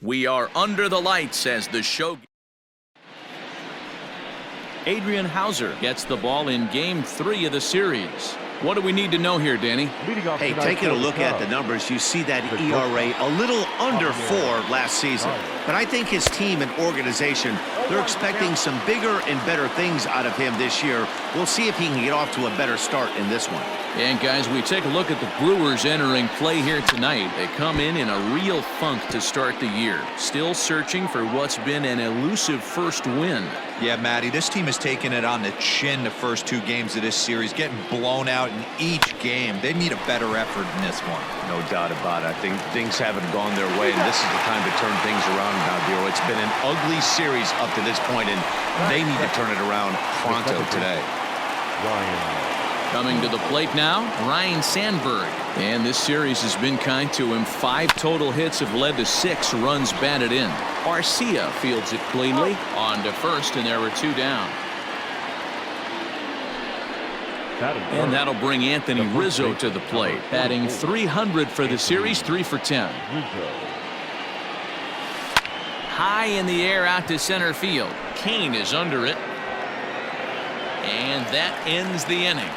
We are under the lights as the show. Adrian Hauser gets the ball in Game 3 of the series. What do we need to know here, Danny? Hey, taking a look at the numbers, you see that ERA a little under 4 last season. But I think his team and organization, they're expecting some bigger and better things out of him this year. We'll see if he can get off to a better start in this one. And guys, we take a look at the Brewers entering play here tonight. They come in a real funk to start the year. Still searching for what's been an elusive first win. Yeah, Matty, this team has taken it on the chin the first 2 games of this series, getting blown out in each game. They need a better effort in this one. No doubt about it. I think things haven't gone their way, and this is the time to turn things around now, Bureau. It's been an ugly series up to this point, and they need to turn it around pronto today. Coming to the plate now, Ryan Sandberg. And this series has been kind to him. 5 total hits have led to 6 runs batted in. Garcia fields it cleanly. On to first, and there were 2 down. And that'll bring Anthony Rizzo to the plate, batting .300 for the series, 3 for 10. High in the air out to center field. Kane is under it. And that ends the inning.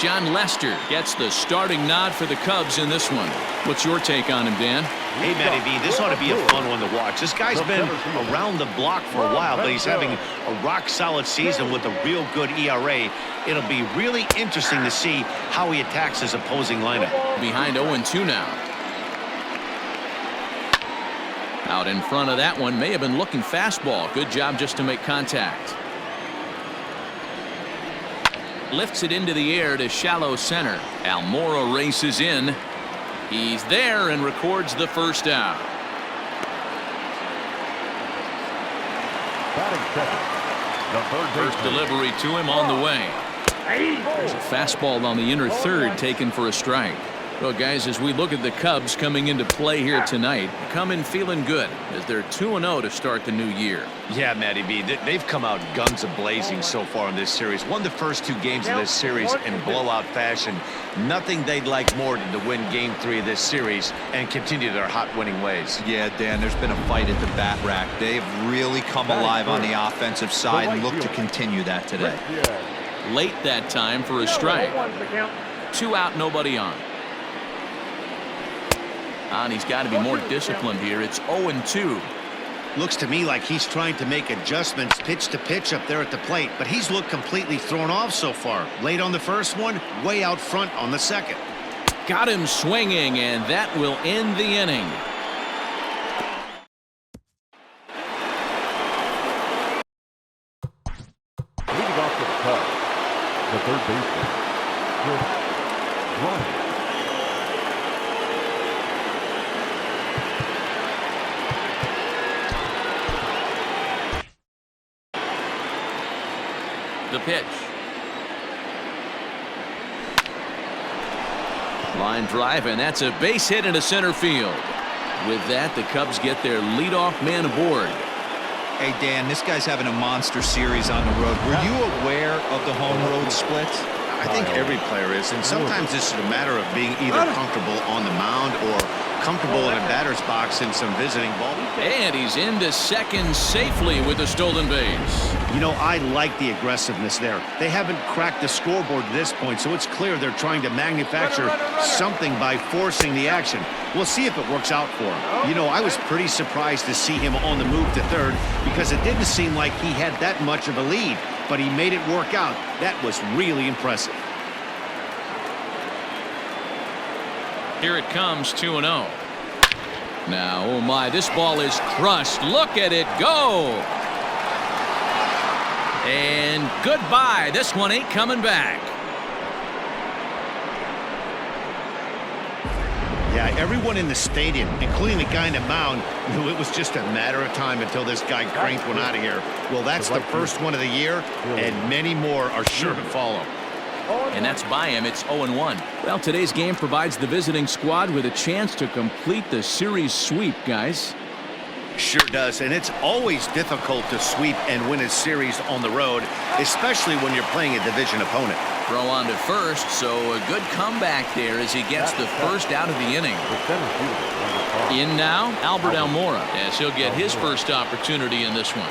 John Lester gets the starting nod for the Cubs in this one. What's your take on him, Dan? Hey, Matty V, this ought to be a fun one to watch. This guy's been around the block for a while, but he's having a rock-solid season with a real good ERA. It'll be really interesting to see how he attacks his opposing lineup. Behind 0-2 now. Out in front of that one, may have been looking fastball. Good job just to make contact. Lifts it into the air to shallow center. Almora races in. He's there and records the first out. First delivery to him on the way. There's a fastball on the inner third taken for a strike. Well, guys, as we look at the Cubs coming into play here tonight, come in feeling good as they're 2-0 to start the new year. Yeah, Matty B, they've come out guns a-blazing so far in this series. Won the first 2 games of this series in blowout fashion. Nothing they'd like more than to win Game 3 of this series and continue their hot winning ways. Yeah, Dan, there's been a fight at the bat rack. They've really come alive on the offensive side and look to continue that today. Late that time for a strike. 2 out, nobody on. And he's got to be more disciplined here. It's 0-2. Looks to me like he's trying to make adjustments pitch to pitch up there at the plate, but he's looked completely thrown off so far. Late on the first one, way out front on the second. Got him swinging, and that will end the inning. Leading off to the Cubs, the third baseman, Chris Bryant. The pitch. Line drive, and that's a base hit into center field. With that, the Cubs get their leadoff man aboard. Hey, Dan, this guy's having a monster series on the road. Were you aware of the home road splits? I think every player is, and sometimes this is a matter of being either comfortable on the mound or comfortable in a batter's box in some visiting ball. And he's into second safely with the stolen base. You know, I like the aggressiveness there. They haven't cracked the scoreboard to this point, so it's clear they're trying to manufacture something by forcing the action. We'll see if it works out for him. You know, I was pretty surprised to see him on the move to third because it didn't seem like he had that much of a lead, but he made it work out. That was really impressive. Here it comes, 2-0. Now, oh my, this ball is crushed. Look at it go. And goodbye. This one ain't coming back. Yeah, everyone in the stadium, including the guy in the mound, knew it was just a matter of time until this guy cranked one out of here. Well, that's the first one of the year, and many more are sure to follow. And that's by him. It's 0-1. Well, today's game provides the visiting squad with a chance to complete the series sweep, guys. Sure does, and it's always difficult to sweep and win a series on the road, especially when you're playing a division opponent. Throw on to first, so a good comeback there as he gets the first out of the inning. In now, Albert Almora, as he'll get his first opportunity in this one.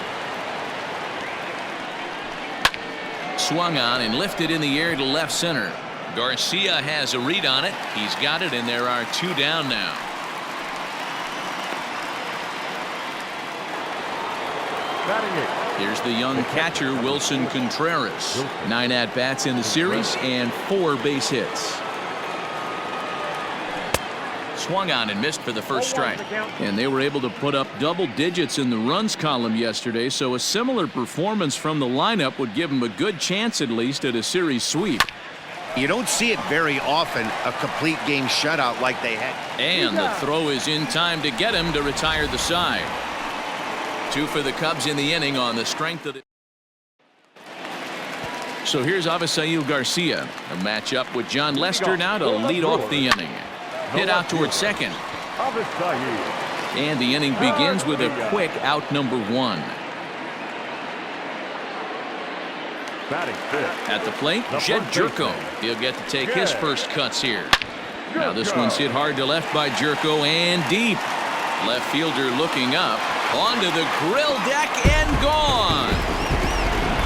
Swung on and lifted in the air to left center. Garcia has a read on it. He's got it, and there are 2 down now. Here's the young catcher, Wilson Contreras. 9 at-bats in the series and 4 base hits. Swung on and missed for the first strike. And they were able to put up double digits in the runs column yesterday, so a similar performance from the lineup would give them a good chance at least at a series sweep. You don't see it very often, a complete game shutout like they had. And the throw is in time to get him to retire the side. 2 for the Cubs in the inning on the strength of it. So here's Avisail Garcia, a matchup with John Lester now to lead off the inning. Hit out towards second. And the inning begins with a quick out number 1. At the plate, Jed Jerko. He'll get to take his first cuts here. Now this one's hit hard to left by Jerko and deep. Left fielder looking up. Onto the grill deck and gone.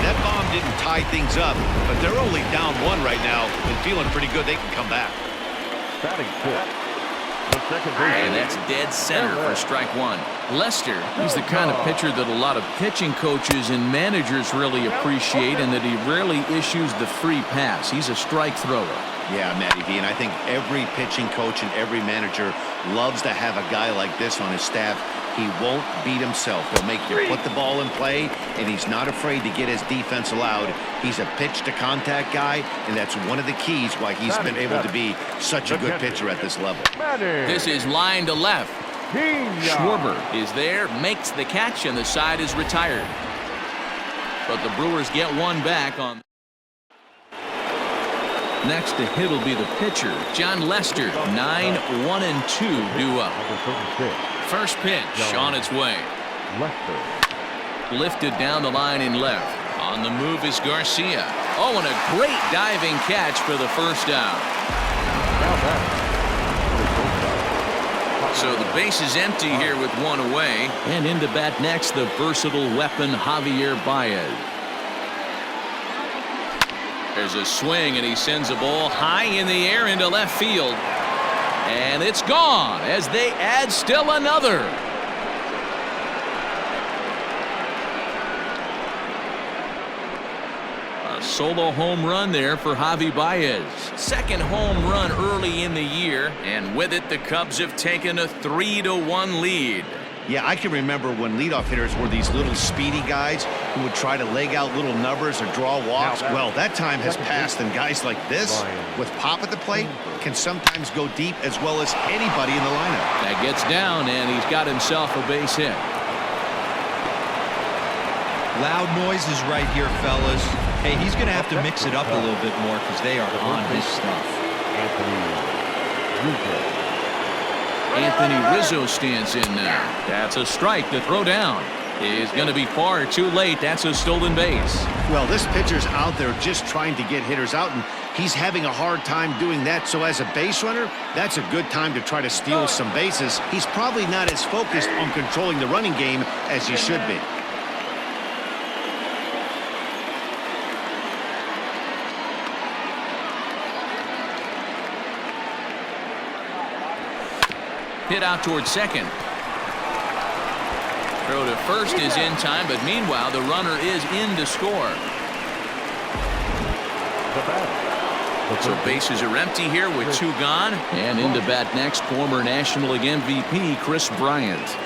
That bomb didn't tie things up, but they're only down 1 right now and feeling pretty good they can come back. And that's dead center for strike 1. Lester, he's the kind of pitcher that a lot of pitching coaches and managers really appreciate, and that he rarely issues the free pass. He's a strike thrower. Yeah, Matty V, and I think every pitching coach and every manager loves to have a guy like this on his staff. He won't beat himself. He'll make you put the ball in play, and he's not afraid to get his defense allowed. He's a pitch-to-contact guy, and that's one of the keys why he's been able to be such a good pitcher at this level. This is line to left. Schwarber is there, makes the catch, and the side is retired. But the Brewers get 1 back on. Next to hit will be the pitcher, John Lester. 9-1-2 due up. First pitch on its way. Lifted down the line in left. On the move is Garcia. Oh, and a great diving catch for the first out. So the base is empty here with 1 away. And into bat next, the versatile weapon, Javier Baez. There's a swing, and he sends a ball high in the air into left field. And it's gone as they add still another. A solo home run there for Javi Baez. Second home run early in the year, and with it the Cubs have taken a 3-1 lead. Yeah, I can remember when leadoff hitters were these little speedy guys who would try to leg out little numbers or draw walks. Well, that time has passed, and guys like this, with pop at the plate, can sometimes go deep as well as anybody in the lineup. That gets down, and he's got himself a base hit. Loud noises right here, fellas. Hey, he's going to have to mix it up a little bit more because they are on his stuff. Anthony Rizzo stands in now. That's a strike. The throw down is going to be far too late. That's a stolen base. Well, this pitcher's out there just trying to get hitters out, and he's having a hard time doing that. So as a base runner, that's a good time to try to steal some bases. He's probably not as focused on controlling the running game as he should be. Hit out towards second. Throw to first is in time, but meanwhile the runner is in to score. So bases are empty here with 2 gone. And into bat next, former National League MVP Chris Bryant.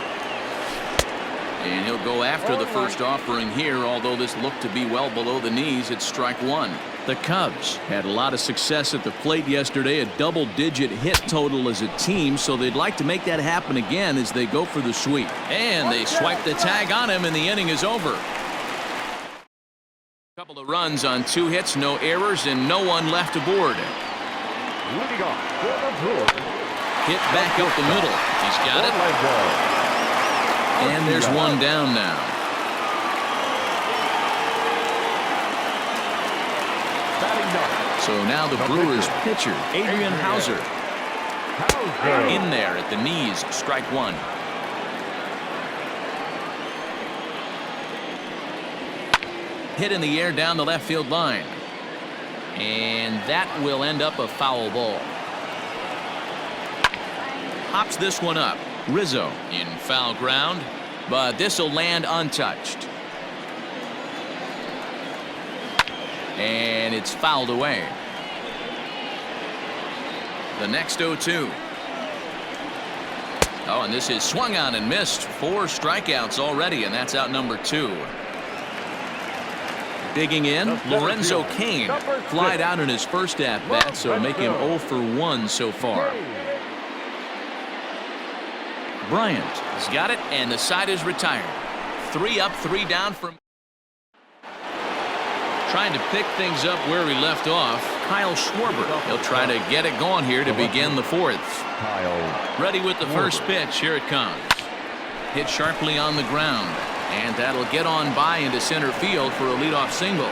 And he'll go after the first offering here, although this looked to be well below the knees. It's strike 1. The Cubs had a lot of success at the plate yesterday, a double-digit hit total as a team, so they'd like to make that happen again as they go for the sweep. And they swipe the tag on him, and the inning is over. A couple of runs on 2 hits, no errors, and no one left aboard. Hit back up the middle. He's got it. And there's one down now. So now the Brewers pitcher, Adrian Hauser. In there at the knees, strike one. Hit in the air down the left field line. And that will end up a foul ball. Hops this one up. Rizzo in foul ground, but this will land untouched. And it's fouled away. The next 0-2. Oh, and this is swung on and missed. 4 strikeouts already, and that's out number 2. Digging in, Lorenzo Cain flied out in his first at-bat, so make him 0 for 1 so far. Bryant has got it, and the side is retired. 3 up, 3 down from. Trying to pick things up where we left off, Kyle Schwarber. He'll try to get it going here to begin the 4th. Ready with the first pitch. Here it comes. Hit sharply on the ground, and that'll get on by into center field for a leadoff single.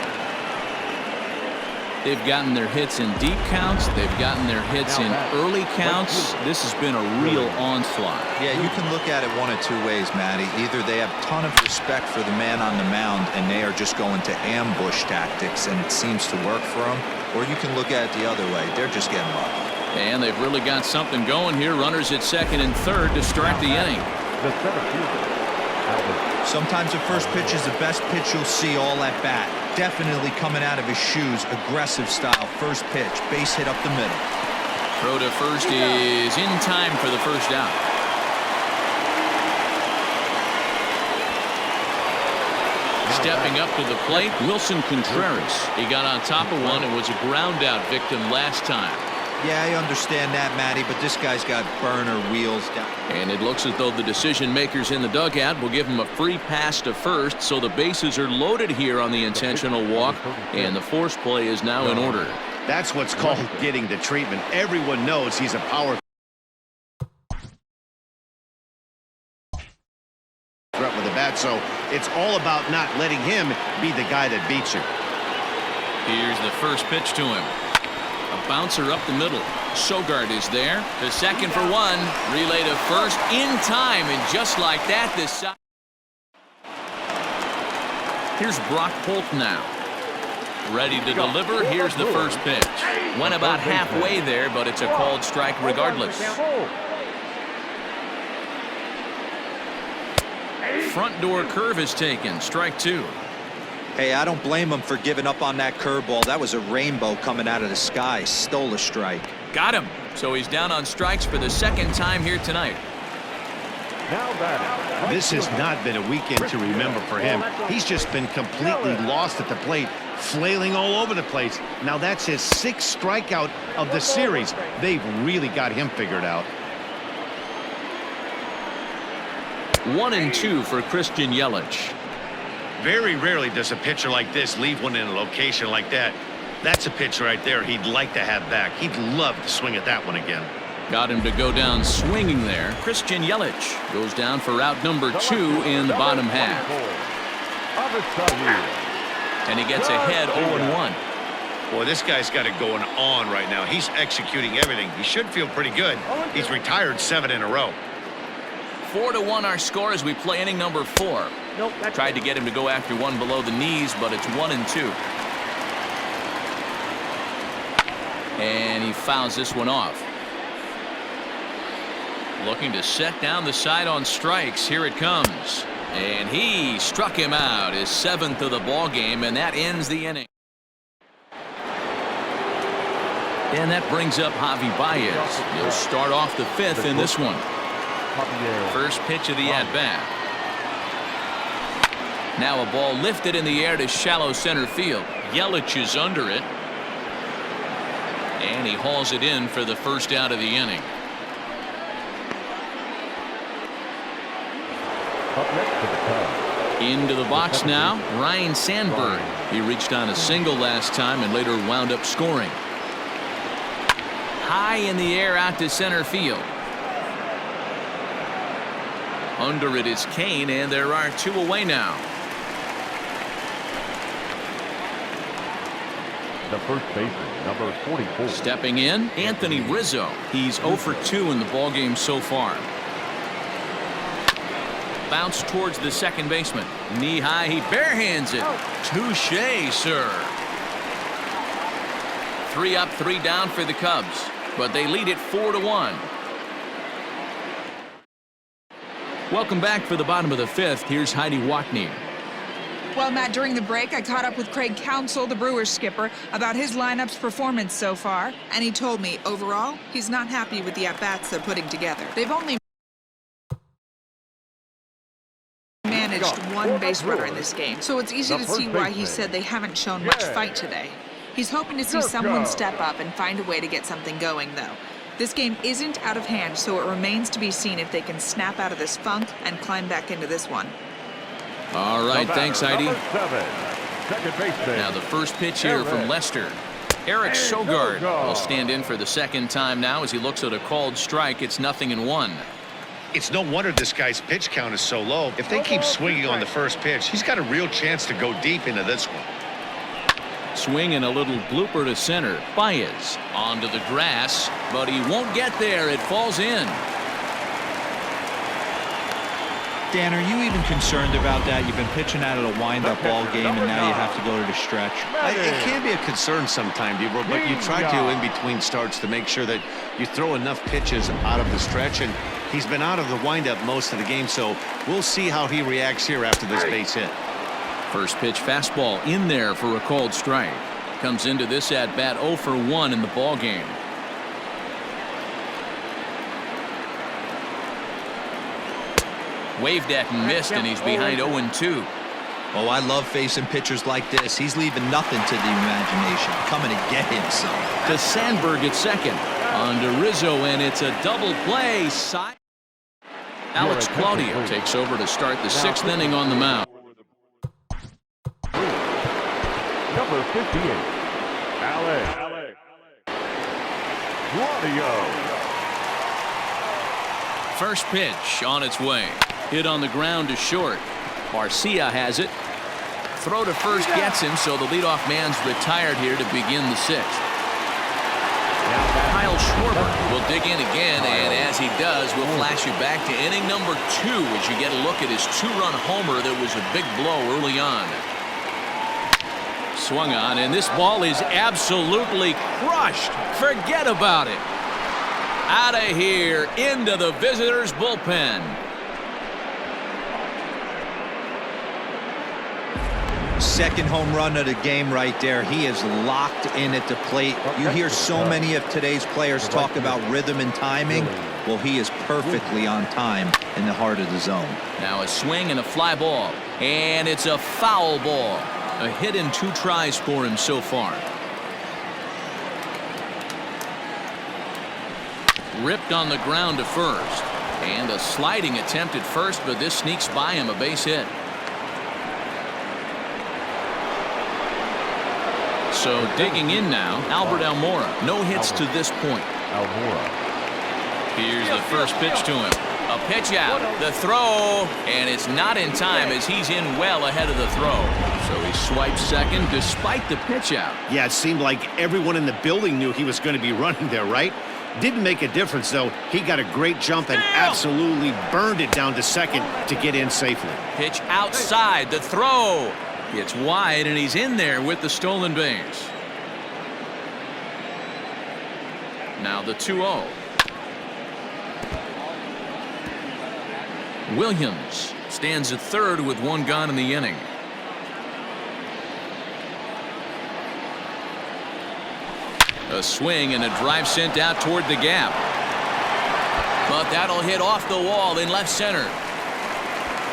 They've gotten their hits in deep counts. They've gotten their hits in early counts. This has been a real onslaught. Yeah, you can look at it one of 2 ways, Matty. Either they have a ton of respect for the man on the mound and they are just going to ambush tactics and it seems to work for them, or you can look at it the other way. They're just getting lucky. And they've really got something going here. Runners at second and third to start the inning. Sometimes the first pitch is the best pitch you'll see all at bat. Definitely coming out of his shoes, aggressive style. First pitch, base hit up the middle. Throw to first is in time for the first out. Stepping up to the plate, Wilson Contreras. He got on top of one and was a ground out victim last time. Yeah, I understand that, Matty, but this guy's got burner wheels down. And it looks as though the decision makers in the dugout will give him a free pass to first, so the bases are loaded here on the intentional walk, and the force play is now in order. That's what's called getting the treatment. Everyone knows he's a power threat with the bat, so it's all about not letting him be the guy that beats you. Here's the first pitch to him. A bouncer up the middle. Sogard is there. To second for 1. Relay to first in time, and just like that, this side. Here's Brock Holt now. Ready to deliver. Here's the first pitch. Went about halfway there, but it's a called strike regardless. Front door curve is taken. Strike 2. Hey, I don't blame him for giving up on that curveball. That was a rainbow coming out of the sky. Stole a strike. Got him. So he's down on strikes for the second time here tonight. This has not been a weekend to remember for him. He's just been completely lost at the plate, flailing all over the place. Now that's his 6th strikeout of the series. They've really got him figured out. 1-2 for Christian Yelich. Very rarely does a pitcher like this leave one in a location like that. That's a pitch right there he'd like to have back. He'd love to swing at that one again. Got him to go down swinging there. Christian Yelich goes down for out number 2 in the bottom half. And he gets ahead 0-1. Boy, this guy's got it going on right now. He's executing everything. He should feel pretty good. He's retired 7 in a row. 4-1 our score as we play inning number 4. Tried to get him to go after one below the knees, but it's 1-2. And he fouls this one off. Looking to set down the side on strikes. Here it comes. And he struck him out, his 7th of the ball game, and that ends the inning. And that brings up Javi Baez. He'll start off the 5th in this one. First pitch of the at-bat. Now a ball lifted in the air to shallow center field. Yelich is under it. And he hauls it in for the first out of the inning. Into the box now, Ryan Sandberg. He reached on a single last time and later wound up scoring. High in the air out to center field. Under it is Kane, and there are 2 away now. The first baseman, number 44. Stepping in, Anthony Rizzo. He's 0 for 2 in the ballgame so far. Bounce towards the second baseman. Knee high, he barehands it. Touche, sir. 3 up, 3 down for the Cubs, but they lead it 4-1. Welcome back for the bottom of the 5th. Here's Heidi Watney. Well, Matt, during the break, I caught up with Craig Counsell, the Brewers skipper, about his lineup's performance so far, and he told me, overall, he's not happy with the at-bats they're putting together. They've only managed 1 base runner in this game, so it's easy to see why he said they haven't shown much fight today. He's hoping to see someone step up and find a way to get something going, though. This game isn't out of hand, so it remains to be seen if they can snap out of this funk and climb back into this one. All right, thanks, Heidi. Second baseman. Now the first pitch here from Lester. Eric Sogard will stand in for the second time now as he looks at a called strike. It's 0-1. It's no wonder this guy's pitch count is so low. If they keep swinging on the first pitch, he's got a real chance to go deep into this one. Swing and a little blooper to center. Baez onto the grass, but he won't get there. It falls in. Dan, are you even concerned about that? You've been pitching out of a wind-up ball game, and now you have to go to the stretch. It can be a concern sometimes, but you try to in between starts to make sure that you throw enough pitches out of the stretch, and he's been out of the windup most of the game, so we'll see how he reacts here after this base hit. First pitch fastball in there for a called strike. Comes into this at bat 0 for 1 in the ball game. Waved at and missed, and he's behind 0-2. Oh, I love facing pitchers like this. He's leaving nothing to the imagination, coming to get him some. To Sandberg at second. On to Rizzo, and it's a double play. Alex Claudio takes over to start the 6th inning on the mound. Number 58, Alex Claudio. First pitch on its way. Hit on the ground to short. Garcia has it. Throw to first gets him, so the leadoff man's retired here to begin the 6th. Kyle Schwarber will dig in again, and as he does, we'll flash you back to inning number 2 as you get a look at his 2-run homer that was a big blow early on. Swung on, and this ball is absolutely crushed. Forget about it. Out of here, into the visitors' bullpen. Second home run of the game right there. He is locked in at the plate. You hear so many of today's players talk about rhythm and timing. Well, he is perfectly on time in the heart of the zone. Now a swing and a fly ball, and it's a foul ball. A hit in 2 tries for him so far. Ripped on the ground to first, and a sliding attempt at first, but this sneaks by him, a base hit. So digging in now, Albert Almora. No hits to this point. Almora. Here's the first pitch to him. A pitch out, the throw, and it's not in time as he's in well ahead of the throw. So he swipes second despite the pitch out. Yeah, it seemed like everyone in the building knew he was going to be running there, right? Didn't make a difference, though. He got a great jump and absolutely burned it down to second to get in safely. Pitch outside, the throw. It's wide, and he's in there with the stolen base. Now the 2-0. Williams stands at third with 1 gone in the inning. A swing and a drive sent out toward the gap. But that'll hit off the wall in left center.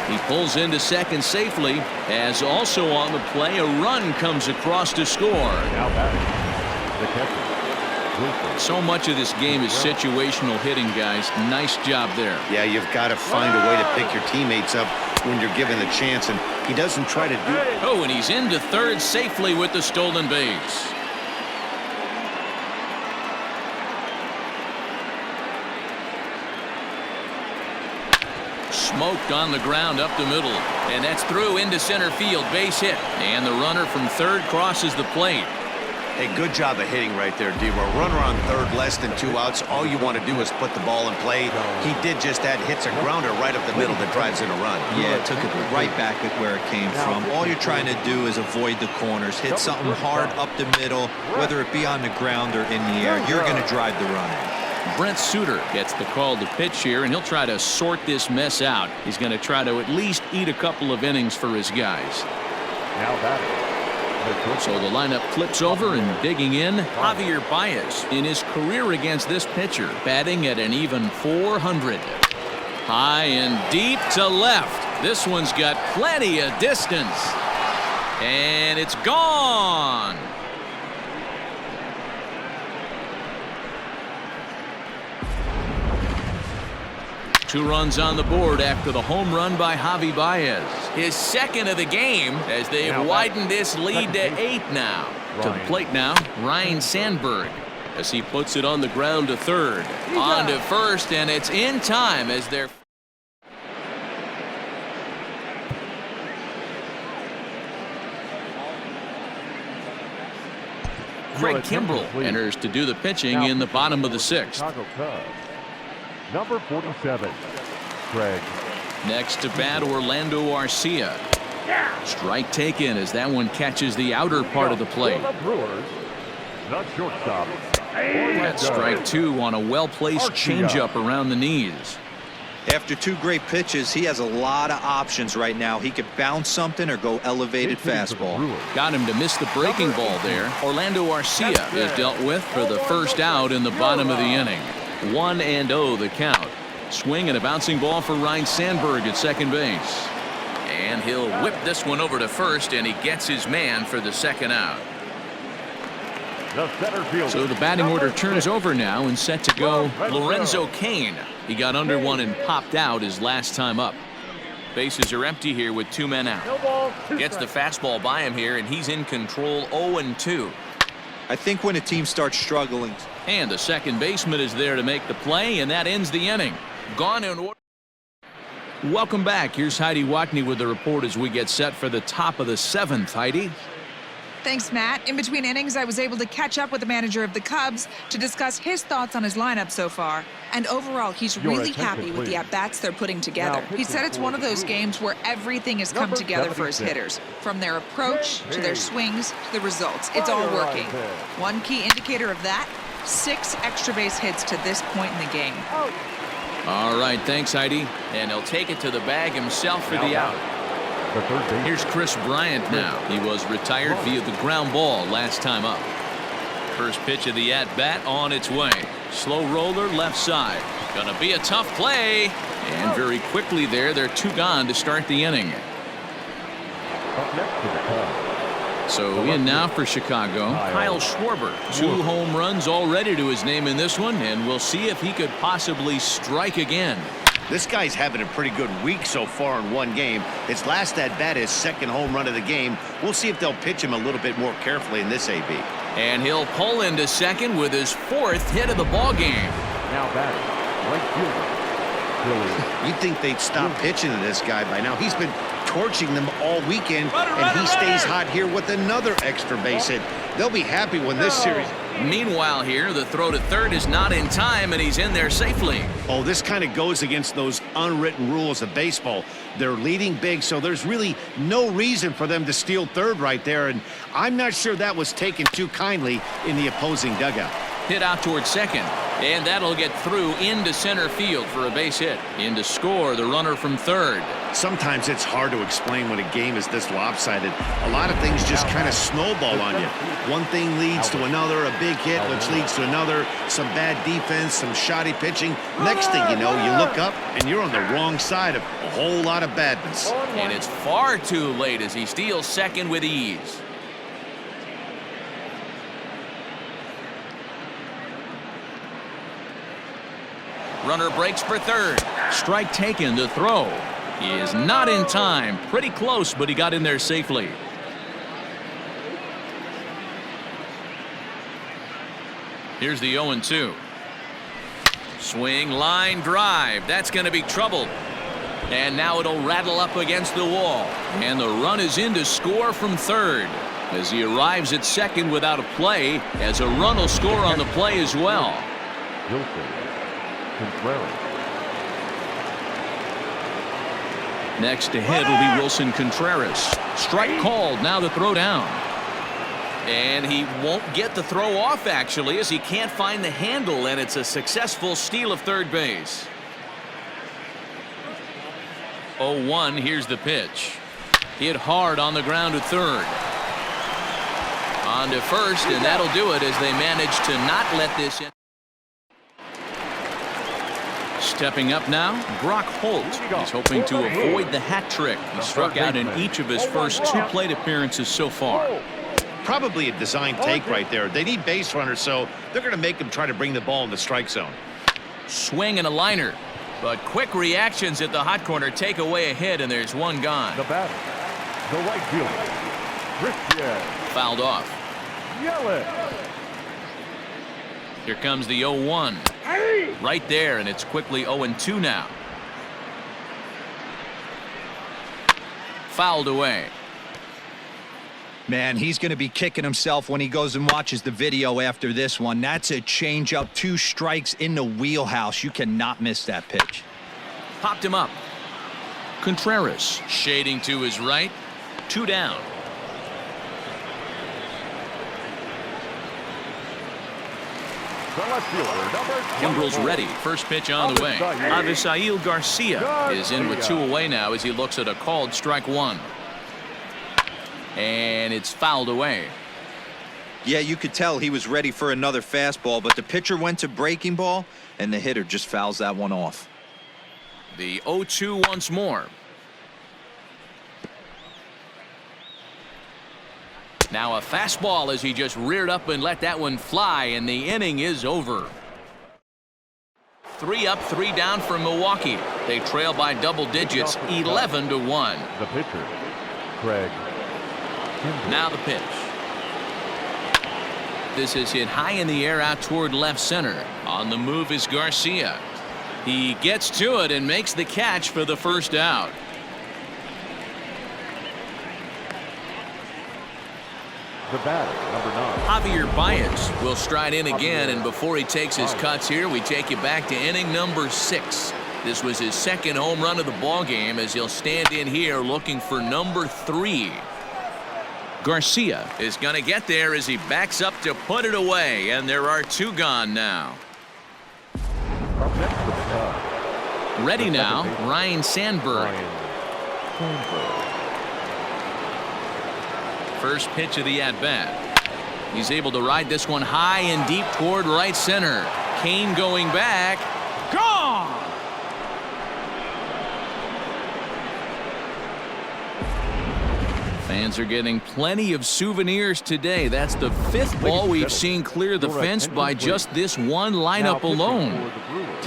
He pulls into second safely, as also on the play a run comes across to score. Now batting, the catcher. So much of this game is situational hitting, guys. Nice job there. Yeah, you've got to find a way to pick your teammates up when you're given the chance, and he doesn't try to do it. Oh, and he's into third safely with the stolen base. Smoked on the ground up the middle. And that's through into center field. Base hit. And the runner from third crosses the plate. Hey, good job of hitting right there, D. We're runner on third, less than 2 outs. All you want to do is put the ball in play. He did just that. Hits a grounder right up the middle that drives in a run. Yeah, took it right back at where it came from. All you're trying to do is avoid the corners. Hit something hard up the middle, whether it be on the ground or in the air. You're going to drive the run in. Brent Suter gets the call to pitch here, and he'll try to sort this mess out. He's going to try to at least eat a couple of innings for his guys. Now batting. So the lineup flips over, and digging in, Javier Baez in his career against this pitcher, batting at an even .400. High and deep to left. This one's got plenty of distance. And it's gone. Two runs on the board after the home run by Javi Baez. His second of the game as they've widened this lead to 8 now. To the plate now, Ryan Sandberg as he puts it on the ground to third. On to first, and it's in time as they're... Craig Kimbrell enters to do the pitching in the bottom of the 6th. Chicago Cubs. Number 47, Craig. Next to bat, Orlando Arcia. Strike taken as that one catches the outer part of the plate. Brewers, the shortstop. That's strike 2 on a well-placed changeup around the knees. After 2 great pitches, he has a lot of options right now. He could bounce something or go elevated fastball. Got him to miss the breaking ball there. Orlando Arcia is dealt with for the first out in the bottom of the inning. 1-0 the count. Swing and a bouncing ball for Ryan Sandberg at second base. And he'll whip this one over to first, and he gets his man for the second out. So the batting order turns over now, and set to go Lorenzo Cain. He got under one and popped out his last time up. Bases are empty here with 2 men out. Gets the fastball by him here, and he's in control 0-2. I think when a team starts struggling. And the second baseman is there to make the play, and that ends the inning. Gone in order. Welcome back. Here's Heidi Watney with the report as we get set for the top of the 7th. Heidi? Thanks, Matt. In between innings, I was able to catch up with the manager of the Cubs to discuss his thoughts on his lineup so far. And overall, he's really happy with the at-bats they're putting together. He said it's one of those games where everything has come together for his hitters. From their approach to their swings to the results. It's all working. One key indicator of that, 6 extra base hits to this point in the game. All right, thanks, Heidi. And he'll take it to the bag himself for the out. Here's Chris Bryant now. He was retired via the ground ball last time up. First pitch of the at-bat on its way. Slow roller left side. Gonna be a tough play. And very quickly there, they're 2 gone to start the inning. So in now for Chicago, Kyle Schwarber. 2 home runs already to his name in this one, and we'll see if he could possibly strike again. This guy's having a pretty good week so far in one game. His last at-bat, his 2nd home run of the game. We'll see if they'll pitch him a little bit more carefully in this AB. And he'll pull into second with his 4th hit of the ball game. Now batting, right fielder. You'd think they'd stop pitching to this guy by now. He's been torching them all weekend, and he stays hot here with another extra base hit. They'll be happy when this series... Meanwhile here, the throw to third is not in time, and he's in there safely. Oh, this kind of goes against those unwritten rules of baseball. They're leading big, so there's really no reason for them to steal third right there, and I'm not sure that was taken too kindly in the opposing dugout. Hit out towards second, and that'll get through into center field for a base hit. In to score the runner from third. Sometimes it's hard to explain when a game is this lopsided. A lot of things just kind of snowball on you. One thing leads to another, a big hit, which leads to another, some bad defense, some shoddy pitching. Next thing you know, you look up and you're on the wrong side of a whole lot of badness. And it's far too late as he steals second with ease. Runner breaks for third. Strike taken to throw. He is not in time. Pretty close, but he got in there safely. Here's the 0-2. Swing, line drive. That's going to be trouble. And now it'll rattle up against the wall. And the run is in to score from third. As he arrives at second without a play, as a run will score on the play as well. Next to hit will be Wilson Contreras. Strike called. Now the throw down. And he won't get the throw off, actually, as he can't find the handle, and it's a successful steal of third base. 0-1. Here's the pitch. Hit hard on the ground at third. On to first, and that'll do it as they manage to not let this in. Stepping up now, Brock Holt. He's hoping to avoid the hat trick. He struck out in each of his first 2 plate appearances so far. Probably a design take right there. They need base runners, so they're going to make him try to bring the ball in the strike zone. Swing and a liner. But quick reactions at the hot corner take away a hit, and there's one gone. The batter, the right fielder, Christian. Fouled off. Yelich. Here comes the 0-1. Right there, and it's quickly 0-2 now. Fouled away. Man, he's going to be kicking himself when he goes and watches the video after this one. That's a changeup, 2 strikes in the wheelhouse. You cannot miss that pitch. Popped him up. Contreras shading to his right. 2 down. Kimbrel's ready. First pitch on the way. Avisail Garcia is in with 2 away now as he looks at a called strike 1. And it's fouled away. Yeah, you could tell he was ready for another fastball, but the pitcher went to breaking ball, and the hitter just fouls that one off. The 0-2 once more. Now a fastball as he just reared up and let that one fly, and the inning is over. 3 up, 3 down for Milwaukee. They trail by double digits, 11-1. The pitcher, Craig. Now the pitch. This is hit high in the air out toward left center. On the move is Garcia. He gets to it and makes the catch for the first out. The batter, number 9. Javier Baez will stride in again, and before he takes his cuts here, we take you back to inning number 6. This was his 2nd home run of the ball game as he'll stand in here looking for number 3. Garcia is going to get there as he backs up to put it away, and there are 2 gone now. Ready now, Ryan Sandberg. First pitch of the at-bat. He's able to ride this one high and deep toward right center. Kane going back. Gone! Fans are getting plenty of souvenirs today. That's the 5th ball we've seen clear the fence by just this one lineup alone.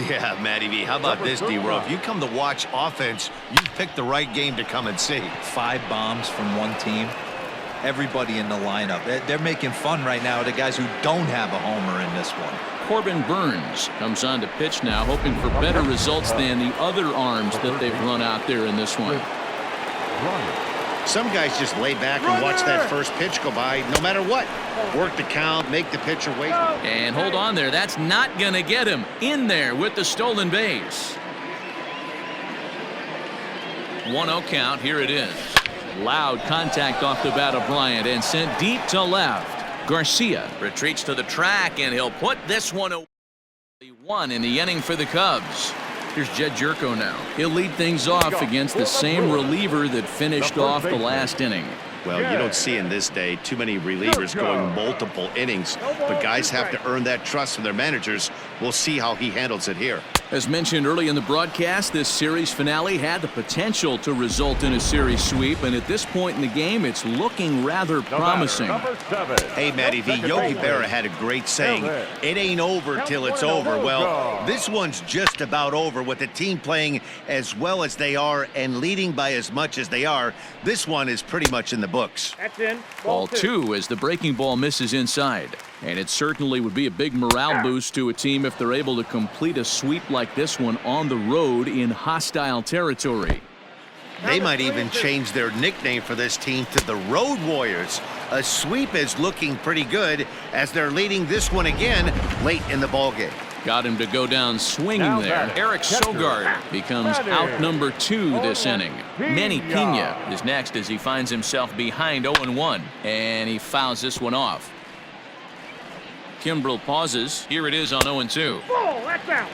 Yeah, Matty V. How about this, D-Row? If you come to watch offense, you picked the right game to come and see. 5 bombs from one team. Everybody in the lineup. They're making fun right now of the guys who don't have a homer in this one. Corbin Burns comes on to pitch now, hoping for better results than the other arms that they've run out there in this one. Some guys just lay back and watch that first pitch go by no matter what. Work the count, make the pitcher wait. And hold on there. That's not going to get him in there with the stolen base. 1-0 count. Here it is. Loud contact off the bat of Bryant and sent deep to left. Garcia retreats to the track, and he'll put this one away. 1 in the inning for the Cubs. Here's Jed Jerko now. He'll lead things off against the same reliever that finished off the last inning. Well, you don't see in this day too many relievers going multiple innings, but guys have to earn that trust from their managers. We'll see how he handles it here. As mentioned early in the broadcast, this series finale had the potential to result in a series sweep, and at this point in the game, it's looking rather promising. Hey, Matty V, Yogi Berra had a great saying, it ain't over till it's over. Well, this one's just about over with the team playing as well as they are and leading by as much as they are. This one is pretty much in the books. That's in. Ball two as the breaking ball misses inside. And it certainly would be a big morale boost to a team if they're able to complete a sweep like this one on the road in hostile territory. They might even change their nickname for this team to the Road Warriors. A sweep is looking pretty good as they're leading this one again late in the ballgame. Got him to go down swinging there. Eric Sogard becomes out number 2 this inning. Manny Pena is next as he finds himself behind 0-1, and he fouls this one off. Kimbrel pauses. Here it is on 0-2. That's out.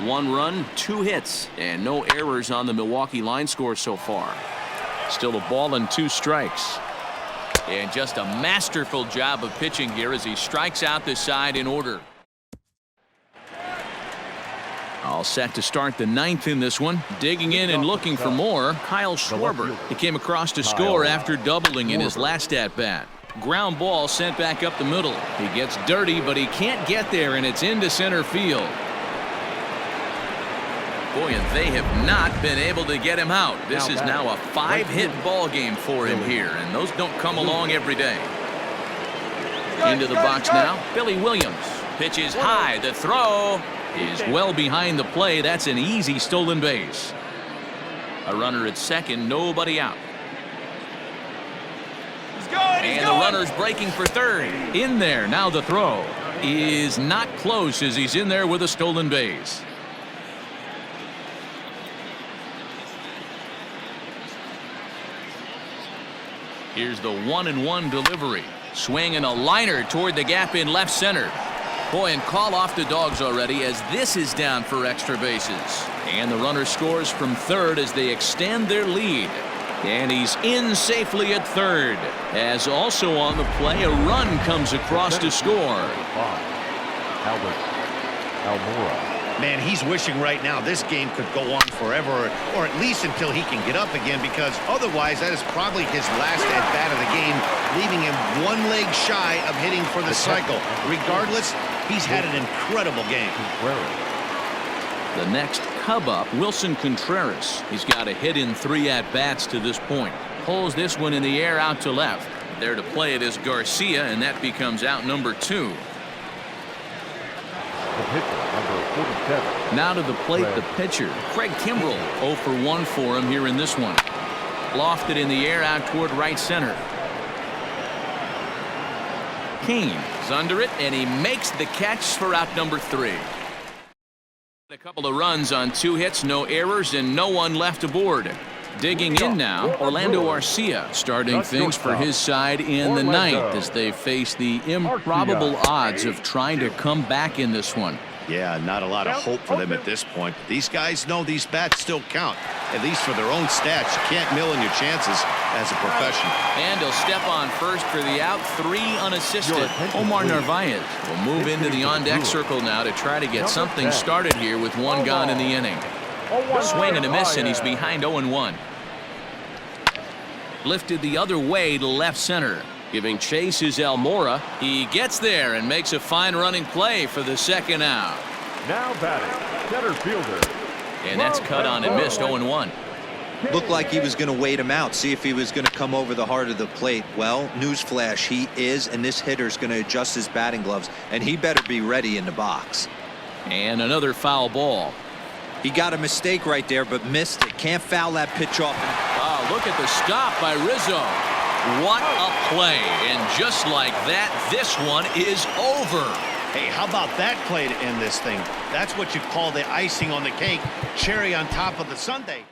1 run, 2 hits, and no errors on the Milwaukee line score so far. Still a ball and 2 strikes. And just a masterful job of pitching here as he strikes out the side in order. All set to start the 9th in this one. Digging in and looking for more, Kyle Schwarber. He came across to score after doubling in his last at-bat. Ground ball sent back up the middle. He gets dirty, but he can't get there, and it's into center field. Boy, and they have not been able to get him out. This is now a 5-hit ball game for him here, and those don't come along every day. Into the box now, Billy Williams. Pitches high. The throw is well behind the play. That's an easy stolen base. A runner at second, nobody out. And the runner's breaking for third. In there, now the throw is not close as he's in there with a stolen base. Here's the 1-1 delivery. Swinging a liner toward the gap in left center. Boy, and call off the dogs already as this is down for extra bases. And the runner scores from third as they extend their lead. And he's in safely at third. As also on the play, a run comes across to score. Almora. Man, he's wishing right now this game could go on forever, or at least until he can get up again, because otherwise that is probably his last at-bat of the game, leaving him 1 leg shy of hitting for the cycle. Regardless, he's had an incredible game. The next Cub up, Wilson Contreras. He's got a hit in 3 at-bats to this point. Pulls this one in the air out to left. There to play it is Garcia, and that becomes out number 2. The pitcher, number 47. Now to the plate, the pitcher, Craig Kimbrel. 0 for 1 for him here in this one. Lofted in the air out toward right center. Kane is under it, and he makes the catch for out number 3. A couple of runs on 2 hits, no errors, and no one left aboard. Digging in now, Orlando Arcia starting things for his side in the 9th as they face the improbable odds of trying to come back in this one. Yeah, not a lot of hope for them at this point. These guys know these bats still count, at least for their own stats. You can't mill in your chances as a professional. And he'll step on first for the out, 3 unassisted. Omar Narvaez will move into the on-deck circle now to try to get something started here with 1 gone in the inning. Swing and a miss, and he's behind 0-1. Lifted the other way to left center. Giving chase is Almora. He gets there and makes a fine running play for the second out. Now batting, center fielder. And that's cut on and missed. 0-1. Looked like he was going to wait him out, see if he was going to come over the heart of the plate. Well, newsflash, he is, and this hitter's going to adjust his batting gloves, and he better be ready in the box. And another foul ball. He got a mistake right there, but missed it. Can't foul that pitch off. Wow, look at the stop by Rizzo. What a play. And just like that, this one is over. Hey, how about that play to end this thing? That's what you call the icing on the cake, cherry on top of the sundae.